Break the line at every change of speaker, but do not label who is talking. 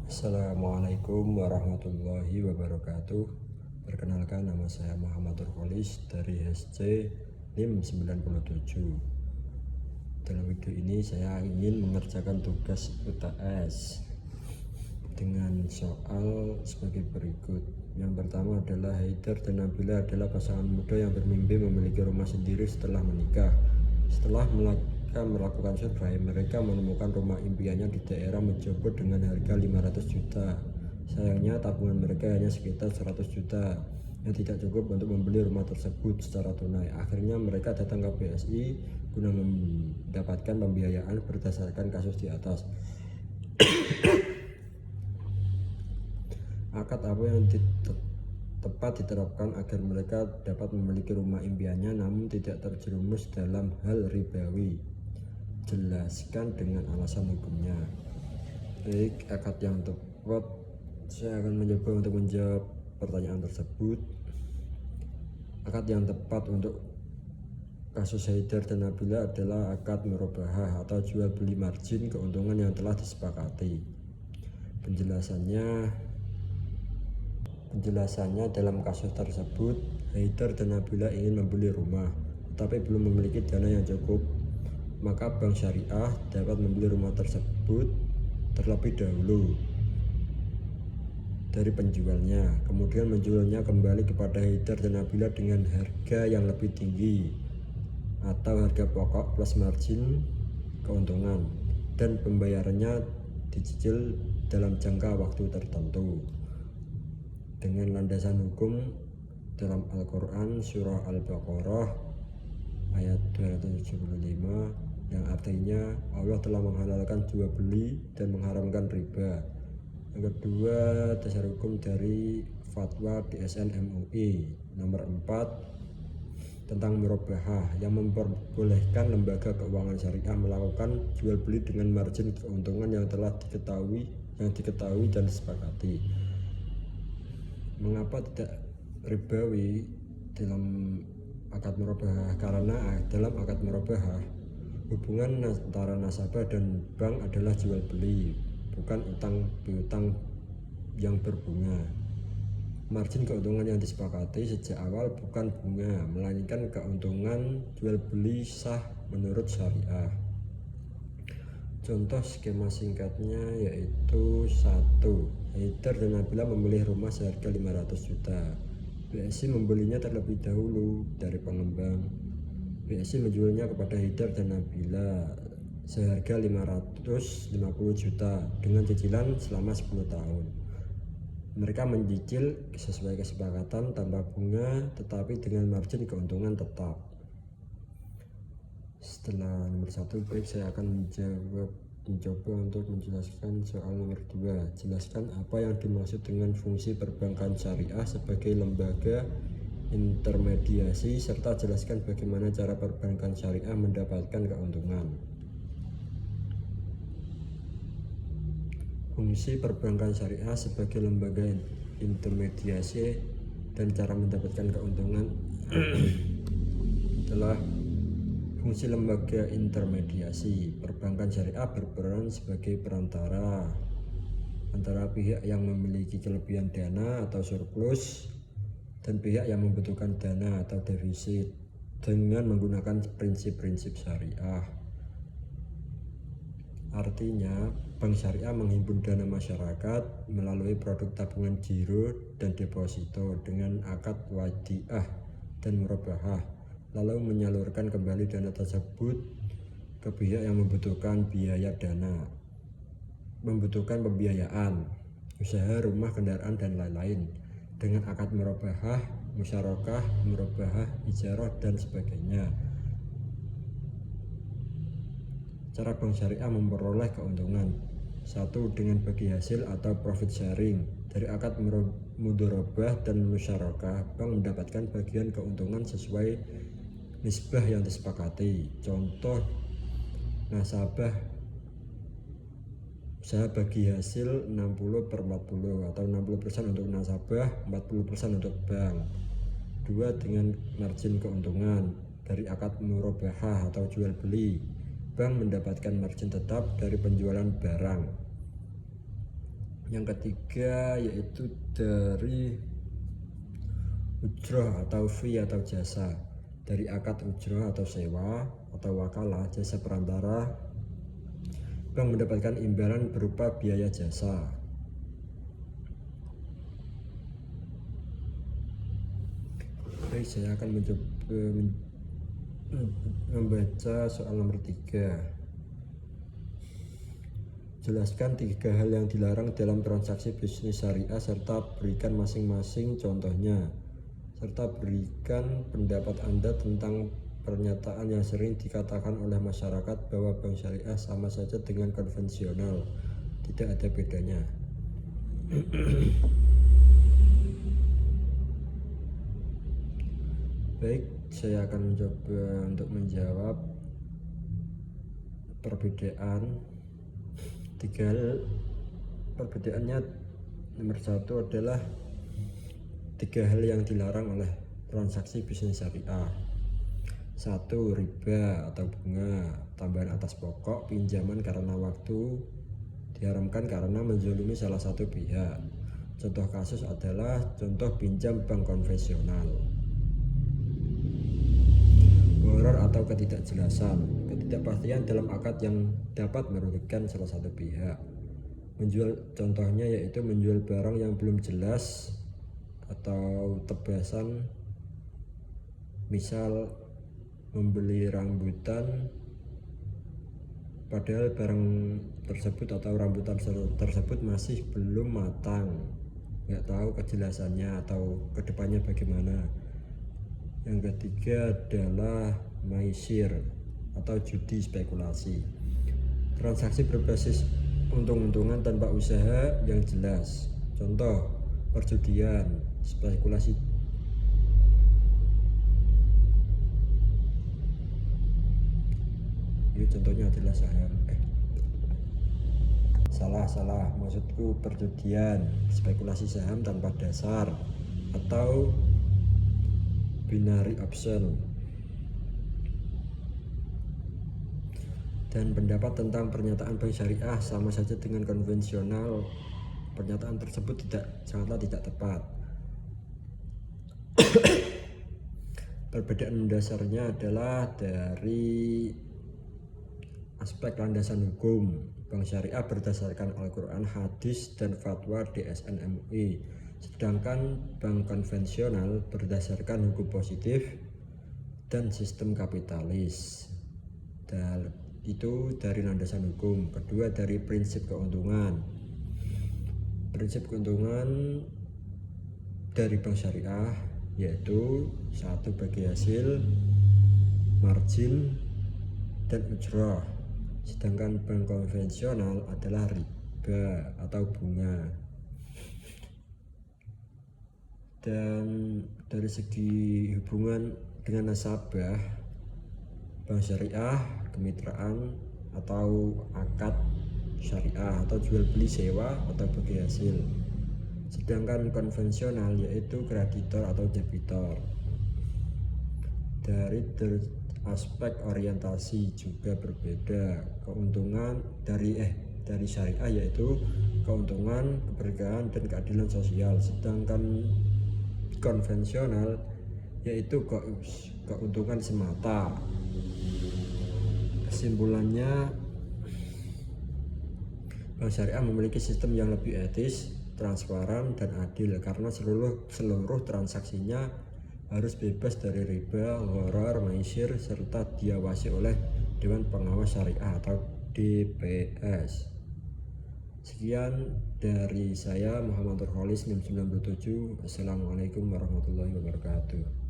Assalamualaikum warahmatullahi wabarakatuh. Perkenalkan, nama saya Muhammad Nurholis dari SC NIM 97. Dalam video ini saya ingin mengerjakan tugas UTS dengan soal sebagai berikut. Yang pertama adalah Haidar dan Nabila adalah pasangan muda yang bermimpi memiliki rumah sendiri setelah menikah. Setelah melakukan survei, mereka menemukan rumah impiannya di daerah Mejobo dengan harga 500 juta. Sayangnya tabungan mereka hanya sekitar 100 juta yang tidak cukup untuk membeli rumah tersebut secara tunai. Akhirnya mereka datang ke BSI guna mendapatkan pembiayaan berdasarkan kasus di atas. Akad apa yang tepat diterapkan agar mereka dapat memiliki rumah impiannya namun tidak terjerumus dalam hal ribawi? Jelaskan dengan alasan hukumnya. Baik, akad yang tepat, saya akan mencoba untuk menjawab pertanyaan tersebut. Akad yang tepat untuk kasus Haidar dan Nabila adalah akad murabahah atau jual beli margin keuntungan yang telah disepakati. Penjelasannya dalam kasus tersebut, Haidar dan Nabila ingin membeli rumah tetapi belum memiliki dana yang cukup. Maka bank syariah dapat membeli rumah tersebut terlebih dahulu dari penjualnya, kemudian menjualnya kembali kepada Haidar dan Nabila dengan harga yang lebih tinggi atau harga pokok plus margin keuntungan, dan pembayarannya dicicil dalam jangka waktu tertentu dengan landasan hukum dalam Al-Quran surah Al-Baqarah ayat 275 yang artinya Allah telah menghalalkan jual beli dan mengharamkan riba. Yang kedua, dasar hukum dari fatwa DSN MUI nomor 4 tentang murabahah yang memperbolehkan lembaga keuangan syariah melakukan jual beli dengan margin keuntungan yang telah diketahui dan disepakati. Mengapa tidak ribawi dalam akad murabahah? Karena dalam akad murabahah hubungan antara nasabah dan bank adalah jual beli, bukan utang piutang yang berbunga. Margin keuntungan yang disepakati sejak awal bukan bunga, melainkan keuntungan jual beli sah menurut syariah. Contoh skema singkatnya yaitu 1. Haidar dan Nabila memilih rumah seharga 500 juta. BSI membelinya terlebih dahulu dari pengembang. BSI menjualnya kepada Haidar dan Nabila seharga 550 juta dengan cicilan selama 10 tahun. Mereka mencicil sesuai kesepakatan tanpa bunga tetapi dengan margin keuntungan tetap. Setelah nomor 1, baik, saya akan mencoba untuk menjelaskan soal nomor 2. Jelaskan apa yang dimaksud dengan fungsi perbankan syariah sebagai lembaga intermediasi serta jelaskan bagaimana cara perbankan syariah mendapatkan keuntungan. Fungsi perbankan syariah sebagai lembaga intermediasi dan cara mendapatkan keuntungan adalah fungsi lembaga intermediasi. Perbankan syariah berperan sebagai perantara antara pihak yang memiliki kelebihan dana atau surplus dan pihak yang membutuhkan dana atau defisit dengan menggunakan prinsip-prinsip syariah. Artinya, bank syariah menghimpun dana masyarakat melalui produk tabungan giro dan deposito dengan akad wadiah dan murabahah, lalu menyalurkan kembali dana tersebut ke pihak yang membutuhkan pembiayaan, usaha, rumah, kendaraan, dan lain-lain dengan akad murabahah, musyarakah, murabahah, ijarah, dan sebagainya. Cara bank syariah memperoleh keuntungan: 1. Dengan bagi hasil atau profit sharing. Dari akad mudharabah dan musyarakah, bank mendapatkan bagian keuntungan sesuai nisbah yang disepakati. Contoh, nasabah usaha bagi hasil 60/40 atau 60% untuk nasabah, 40% untuk bank. 2. Dengan margin keuntungan dari akad murabahah atau jual beli, bank mendapatkan margin tetap dari penjualan barang. Yang ketiga yaitu dari ujroh atau fee atau jasa, dari akad ujroh atau sewa atau wakalah jasa perantara, bank mendapatkan imbalan berupa biaya jasa. Baik, saya akan mencoba membaca soal nomor 3. Jelaskan 3 hal yang dilarang dalam transaksi bisnis syariah serta berikan masing-masing contohnya, serta berikan pendapat Anda tentang pernyataan yang sering dikatakan oleh masyarakat bahwa bank syariah sama saja dengan konvensional, tidak ada bedanya. Baik, saya akan mencoba untuk menjawab perbedaan. 3 hal perbedaannya. Nomor 1 adalah 3 hal yang dilarang oleh transaksi bisnis syariah. 1. Riba atau bunga, tambahan atas pokok pinjaman karena waktu, diharamkan karena menzalimi salah satu pihak. Contoh kasus adalah contoh pinjam bank konvensional. Horor atau ketidakjelasan, ketidakpastian dalam akad yang dapat merugikan salah satu pihak. Menjual, contohnya yaitu menjual barang yang belum jelas atau tebasan, misal membeli rambutan padahal barang tersebut atau rambutan tersebut masih belum matang, nggak tahu kejelasannya atau kedepannya bagaimana. Yang ketiga adalah maisir atau judi spekulasi, transaksi berbasis untung-untungan tanpa usaha yang jelas. Contoh perjudian, spekulasi. Ini contohnya adalah saham. Salah, maksudku perjudian, spekulasi saham tanpa dasar, atau binary option. Dan pendapat tentang pernyataan bank syariah sama saja dengan konvensional, pernyataan tersebut sangatlah tidak tepat. Perbedaan mendasarnya adalah dari aspek landasan hukum. Bank syariah berdasarkan Al-Quran, hadis, dan fatwa DSN MUI, sedangkan bank konvensional berdasarkan hukum positif dan sistem kapitalis. Dan itu dari landasan hukum. Kedua, dari prinsip keuntungan. Prinsip keuntungan dari bank syariah yaitu 1. Bagi hasil, margin, dan ujroh. Sedangkan bank konvensional adalah riba atau bunga. Dan dari segi hubungan dengan nasabah, bank syariah kemitraan atau akad syariah atau jual beli sewa atau bagi hasil. Sedangkan konvensional yaitu kreditor atau debitor. Dari aspek orientasi juga berbeda. Keuntungan dari syariah yaitu keuntungan, keberkahan, dan keadilan sosial. Sedangkan konvensional yaitu keuntungan semata. Kesimpulannya, bank syariah memiliki sistem yang lebih etis, transparan, dan adil karena seluruh transaksinya harus bebas dari riba, gharar, maisir, serta diawasi oleh Dewan Pengawas Syariah atau DPS. Sekian dari saya, Muhammad Nurholis, NIM 97. Assalamualaikum warahmatullahi wabarakatuh.